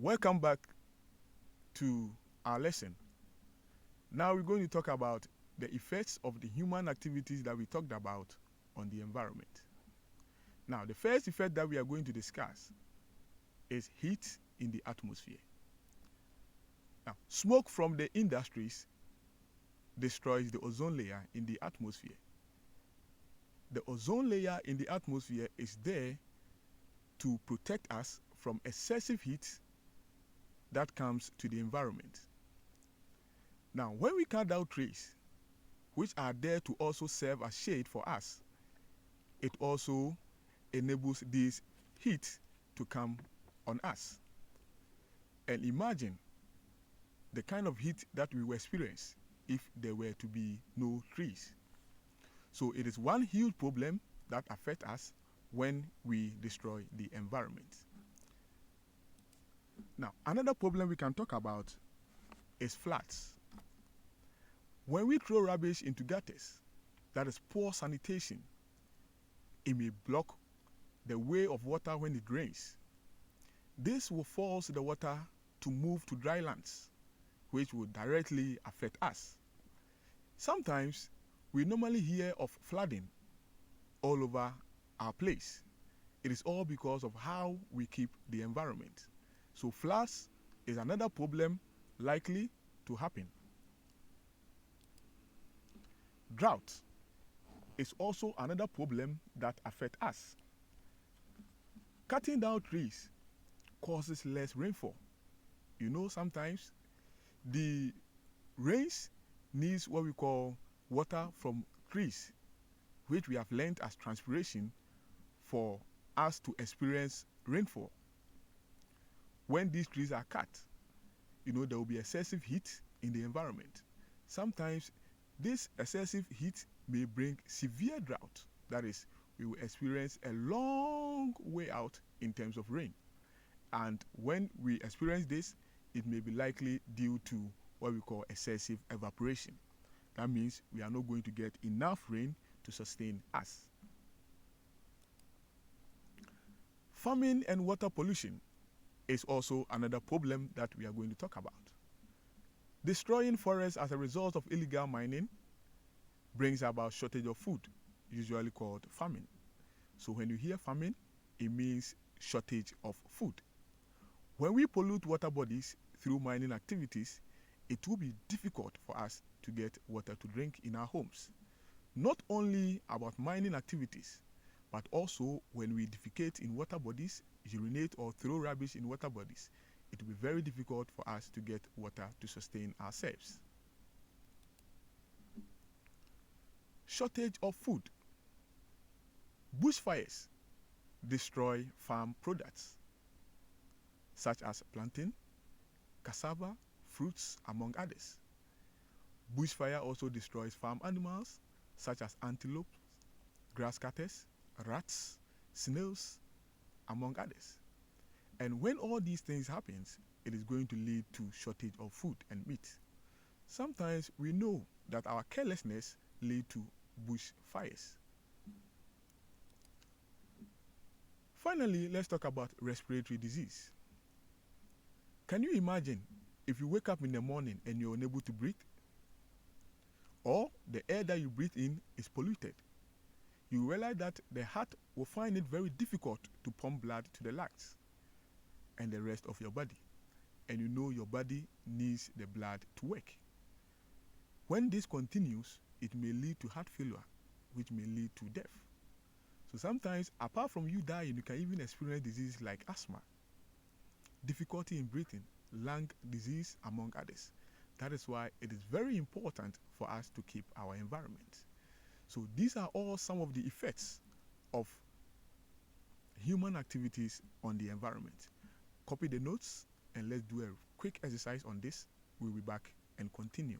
Welcome back to our lesson. Now we're going to talk about the effects of the human activities that we talked about on the environment. Now, the first effect that we are going to discuss is heat in the atmosphere. Now, smoke from the industries destroys the ozone layer in the atmosphere. The ozone layer in the atmosphere is there to protect us from excessive heat that comes to the environment. Now, when we cut down trees, which are there to also serve as shade for us, it also enables this heat to come on us. And imagine the kind of heat that we will experience if there were to be no trees. So it is one huge problem that affects us when we destroy the environment. Now, another problem we can talk about is floods. When we throw rubbish into gutters, that is poor sanitation, it may block the way of water when it rains. This will force the water to move to dry lands, which will directly affect us. Sometimes we normally hear of flooding all over our place. It is all because of how we keep the environment. So floods is another problem likely to happen. Drought is also another problem that affects us. Cutting down trees causes less rainfall. You know, sometimes the rains needs what we call water from trees, which we have learned as transpiration for us to experience rainfall. When these trees are cut, you know, there will be excessive heat in the environment. Sometimes this excessive heat may bring severe drought. That is, we will experience a long way out in terms of rain. And when we experience this, it may be likely due to what we call excessive evaporation. That means we are not going to get enough rain to sustain us. Famine and water pollution is also another problem that we are going to talk about. Destroying forests as a result of illegal mining brings about shortage of food, usually called famine. So when you hear famine, it means shortage of food. When we pollute water bodies through mining activities, it will be difficult for us to get water to drink in our homes. Not only about mining activities, but also when we defecate in water bodies, urinate or throw rubbish in water bodies, it will be very difficult for us to get water to sustain ourselves. Shortage of food. Bushfires destroy farm products, such as plantain, cassava, fruits, among others. Bushfire also destroys farm animals, such as antelopes, grass cutters, rats, snails, among others. And when all these things happen, it is going to lead to shortage of food and meat. Sometimes we know that our carelessness leads to bushfires. Finally, let's talk about respiratory disease. Can you imagine if you wake up in the morning and you're unable to breathe? Or the air that you breathe in is polluted. You realize that the heart will find it very difficult to pump blood to the lungs and the rest of your body. And you know your body needs the blood to work. When this continues, it may lead to heart failure, which may lead to death. So sometimes, apart from you dying, you can even experience diseases like asthma, difficulty in breathing, lung disease, among others. That is why it is very important for us to keep our environment. So these are all some of the effects of human activities on the environment. Copy the notes and let's do a quick exercise on this. We'll be back and continue.